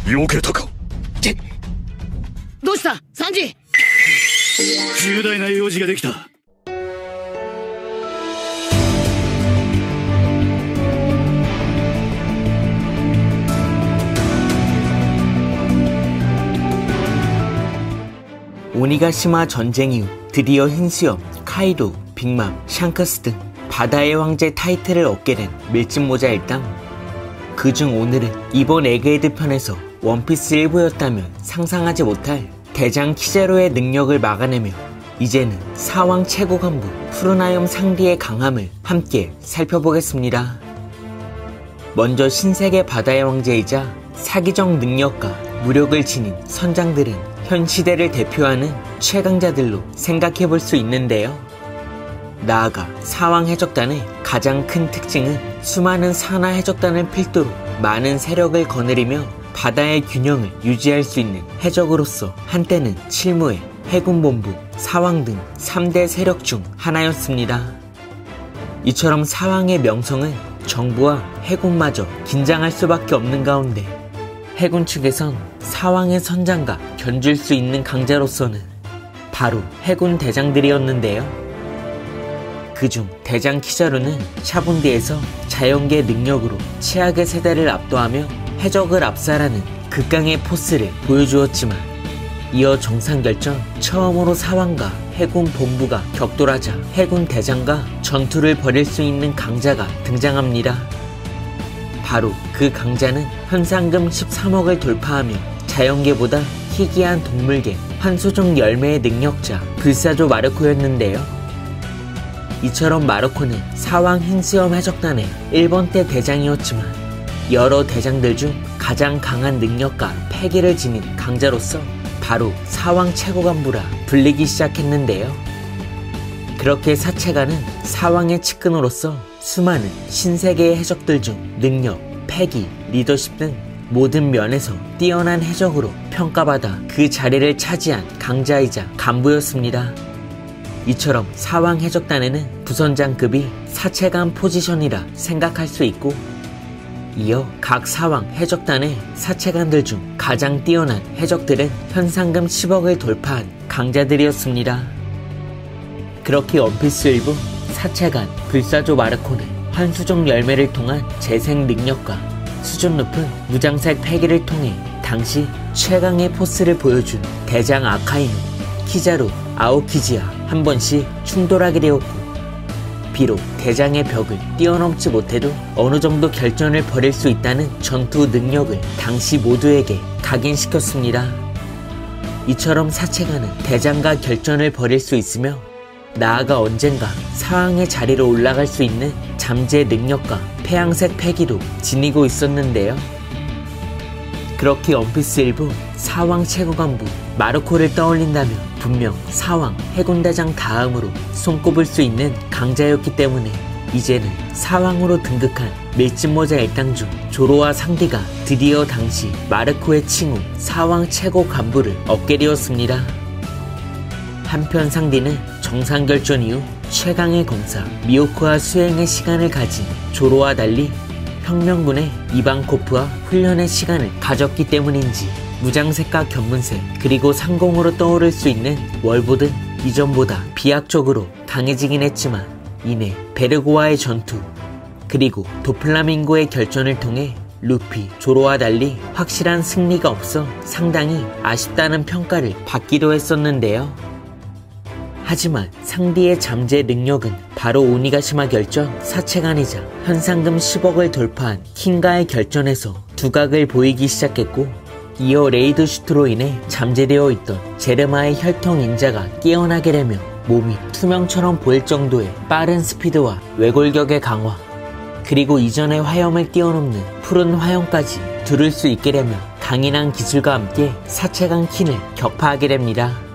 避けたか。どうしたサンジ。重大な用事ができた。오니가시마 전쟁 이후 드디어 흰수염, 카이도, 빅맘, 샹크스 등 바다의 황제 타이틀을 얻게 된 밀짚모자 일당. 그중 오늘은 이번 에그헤드 편에서 원피스 일부였다면 상상하지 못할 대장 키자로의 능력을 막아내며 이제는 사왕 최고 간부 푸르나염 상디의 강함을 함께 살펴보겠습니다. 먼저 신세계 바다의 왕제이자 사기적 능력과 무력을 지닌 선장들은 현 시대를 대표하는 최강자들로 생각해볼 수 있는데요. 나아가 사왕 해적단의 가장 큰 특징은 수많은 산하 해적단을 필두로 많은 세력을 거느리며 바다의 균형을 유지할 수 있는 해적으로서 한때는 칠무회, 해군본부, 사왕 등 3대 세력 중 하나였습니다. 이처럼 사왕의 명성은 정부와 해군마저 긴장할 수밖에 없는 가운데 해군 측에선 사왕의 선장과 견줄 수 있는 강자로서는 바로 해군 대장들이었는데요. 그중 대장 키자루는 샤본디에서 자연계 능력으로 최악의 세대를 압도하며 해적을 압살하는 극강의 포스를 보여주었지만 이어 정상결전 처음으로 사왕과 해군 본부가 격돌하자 해군 대장과 전투를 벌일 수 있는 강자가 등장합니다. 바로 그 강자는 현상금 13억을 돌파하며 자연계보다 희귀한 동물계 환소종 열매의 능력자 불사조 마르코였는데요. 이처럼 마르코는 사왕 흰수염 해적단의 1번대 대장이었지만 여러 대장들 중 가장 강한 능력과 패기를 지닌 강자로서 바로 사왕 최고간부라 불리기 시작했는데요. 그렇게 사체가는 사왕의 측근으로서 수많은 신세계의 해적들 중 능력, 패기, 리더십 등 모든 면에서 뛰어난 해적으로 평가받아 그 자리를 차지한 강자이자 간부였습니다. 이처럼 사왕 해적단에는 부선장급이 사체간 포지션이라 생각할 수 있고 이어 각 사왕 해적단의 사체관들 중 가장 뛰어난 해적들은 현상금 10억을 돌파한 강자들이었습니다. 그렇게 원피스 일부 사체관 불사조 마르코는 환수종 열매를 통한 재생 능력과 수준 높은 무장색 패기를 통해 당시 최강의 포스를 보여준 대장 아카이누, 키자루, 아오키지와 한 번씩 충돌하게 되었고 비록 대장의 벽을 뛰어넘지 못해도 어느 정도 결전을 벌일 수 있다는 전투 능력을 당시 모두에게 각인시켰습니다. 이처럼 사체가는 대장과 결전을 벌일 수 있으며 나아가 언젠가 사왕의 자리로 올라갈 수 있는 잠재 능력과 폐양색 패기도 지니고 있었는데요. 그렇게 원피스 일부 사왕 최고간부 마르코를 떠올린다면 분명 사왕 해군대장 다음으로 손꼽을 수 있는 강자였기 때문에 이제는 사왕으로 등극한 밀짚모자 일당 중 조로와 상디가 드디어 당시 마르코의 칭호 사왕 최고 간부를 얻게 되었습니다. 한편 상디는 정상결전 이후 최강의 검사 미오코와 수행의 시간을 가진 조로와 달리 혁명군의 이방코프와 훈련의 시간을 가졌기 때문인지 무장색과 견문색 그리고 상공으로 떠오를 수 있는 월보든 이전보다 비약적으로 강해지긴 했지만 이내 베르고와의 전투 그리고 도플라밍고의 결전을 통해 루피, 조로와 달리 확실한 승리가 없어 상당히 아쉽다는 평가를 받기도 했었는데요. 하지만 상디의 잠재 능력은 바로 오니가시마 결전 사체간이자 현상금 10억을 돌파한 킹가의 결전에서 두각을 보이기 시작했고 이어 레이드 슈트로 인해 잠재되어 있던 제르마의 혈통 인자가 깨어나게 되며 몸이 투명처럼 보일 정도의 빠른 스피드와 외골격의 강화 그리고 이전의 화염을 뛰어넘는 푸른 화염까지 두를 수 있게 되며 강인한 기술과 함께 사체간 킨을 격파하게 됩니다.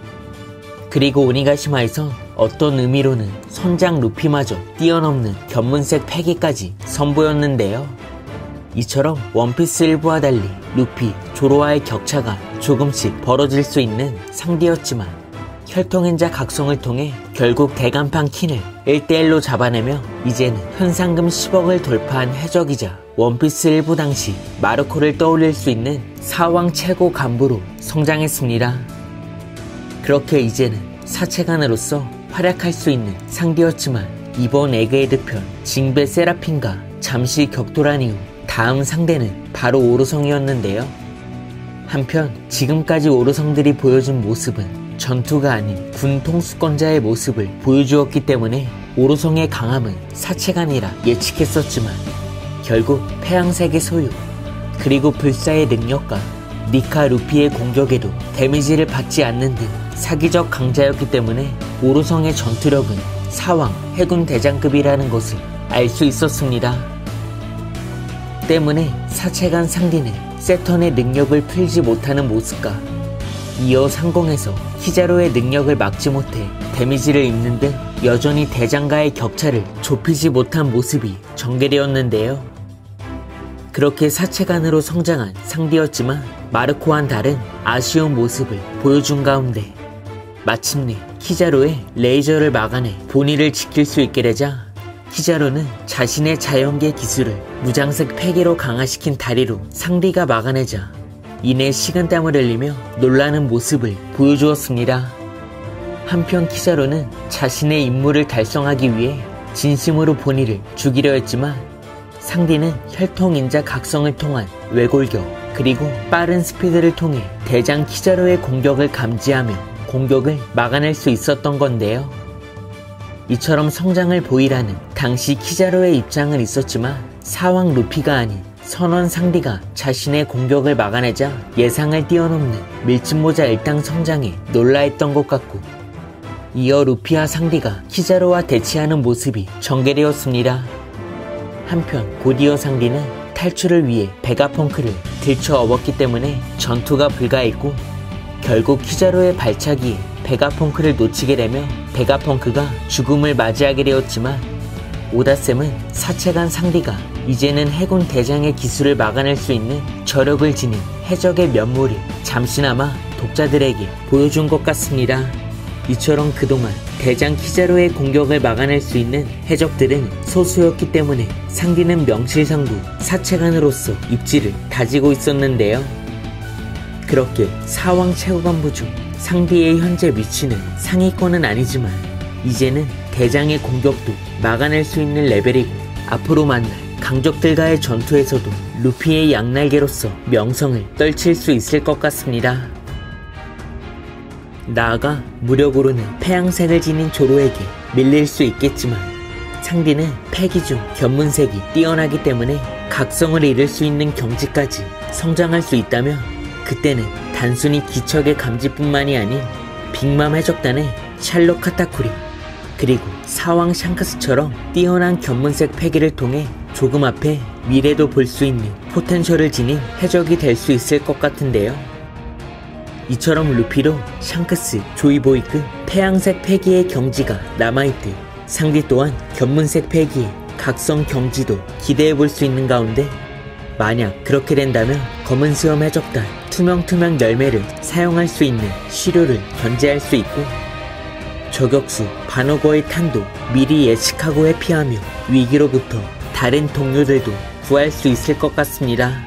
그리고 오니가시마에선 어떤 의미로는 선장 루피마저 뛰어넘는 견문색 패기까지 선보였는데요. 이처럼 원피스 일부와 달리 루피, 조로와의 격차가 조금씩 벌어질 수 있는 상대였지만 혈통인자 각성을 통해 결국 대간판 킨을 1대1로 잡아내며 이제는 현상금 10억을 돌파한 해적이자 원피스 일부 당시 마르코를 떠올릴 수 있는 사왕 최고 간부로 성장했습니다. 그렇게 이제는 사체간으로서 활약할 수 있는 상대였지만 이번 에그헤드 편 징베 세라핀과 잠시 격돌한 이후 다음 상대는 바로 오르성이었는데요. 한편 지금까지 오르성들이 보여준 모습은 전투가 아닌 군 통수권자의 모습을 보여주었기 때문에 오르성의 강함은 사체간이라 예측했었지만 결국 태양색의 소유 그리고 불사의 능력과 니카 루피의 공격에도 데미지를 받지 않는 등 사기적 강자였기 때문에 오르성의 전투력은 사왕 해군 대장급이라는 것을 알 수 있었습니다. 때문에 사체간 상대는 세턴의 능력을 풀지 못하는 모습과 이어 상공에서 키자로의 능력을 막지 못해 데미지를 입는 등 여전히 대장과의 격차를 좁히지 못한 모습이 전개되었는데요. 그렇게 사체간으로 성장한 상대였지만 마르코와는 다른 아쉬운 모습을 보여준 가운데 마침내 키자로의 레이저를 막아내 본의를 지킬 수 있게 되자 키자로는 자신의 자연계 기술을 무장색 폐기로 강화시킨 다리로 상대가 막아내자 이내 식은땀을 흘리며 놀라는 모습을 보여주었습니다. 한편 키자로는 자신의 임무를 달성하기 위해 진심으로 본의를 죽이려 했지만 상대는 혈통인자 각성을 통한 외골격 그리고 빠른 스피드를 통해 대장 키자로의 공격을 감지하며 공격을 막아낼 수 있었던 건데요. 이처럼 성장을 보이라는 당시 키자로의 입장은 있었지만 사왕 루피가 아닌 선원 상대가 자신의 공격을 막아내자 예상을 뛰어넘는 밀짚모자 일당 성장에 놀라했던 것 같고 이어 루피와 상대가 키자로와 대치하는 모습이 전개되었습니다. 한편 곧이어 상대는 탈출을 위해 베가펑크를 들쳐 업었기 때문에 전투가 불가했고 결국 키자로의 발차기에 베가펑크를 놓치게 되며 베가펑크가 죽음을 맞이하게 되었지만 오다셈은 사체간 상대가 이제는 해군 대장의 기술을 막아낼 수 있는 저력을 지닌 해적의 면모를 잠시나마 독자들에게 보여준 것 같습니다. 이처럼 그동안 대장 키자로의 공격을 막아낼 수 있는 해적들은 소수였기 때문에 상대는 명실상부 사체간으로서 입지를 다지고 있었는데요. 그렇게 사왕 최고간부 중 상대의 현재 위치는 상위권은 아니지만 이제는 대장의 공격도 막아낼 수 있는 레벨이고 앞으로 만날 강적들과의 전투에서도 루피의 양날개로서 명성을 떨칠 수 있을 것 같습니다. 나아가 무력으로는 폐양색을 지닌 조로에게 밀릴 수 있겠지만 상대는 패기 중 견문색이 뛰어나기 때문에 각성을 이룰 수 있는 경지까지 성장할 수 있다면 그때는 단순히 기척의 감지뿐만이 아닌 빅맘 해적단의 샬롯 카타쿠리 그리고 사왕 샹크스처럼 뛰어난 견문색 패기를 통해 조금 앞에 미래도 볼 수 있는 포텐셜을 지닌 해적이 될 수 있을 것 같은데요. 이처럼 루피도 샹크스, 조이보이급 태양색 패기의 경지가 남아있듯 상대 또한 견문색 패기의 각성 경지도 기대해볼 수 있는 가운데 만약 그렇게 된다면 검은 수염 해적단 투명 열매를 사용할 수 있는 시료를 견제할 수 있고 저격수 바노거의 탄도 미리 예측하고 회피하며 위기로부터 다른 동료들도 구할 수 있을 것 같습니다.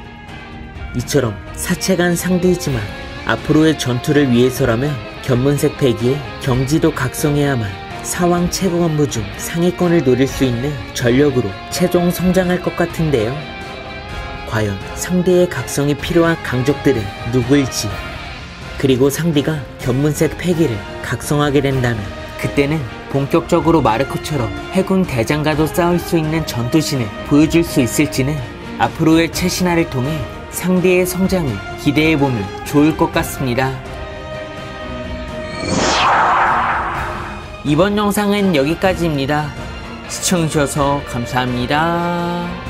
이처럼 사체간 상대이지만 앞으로의 전투를 위해서라면 견문색 패기에 경지도 각성해야만 사왕 최고간부 중 상위권을 노릴 수 있는 전력으로 최종 성장할 것 같은데요. 과연 상대의 각성이 필요한 강적들은 누구일지 그리고 상대가 견문색 패기를 각성하게 된다면 그때는 본격적으로 마르코처럼 해군 대장과도 싸울 수 있는 전투신을 보여줄 수 있을지는 앞으로의 최신화를 통해 상대의 성장을 기대해보면 좋을 것 같습니다. 이번 영상은 여기까지입니다. 시청해주셔서 감사합니다.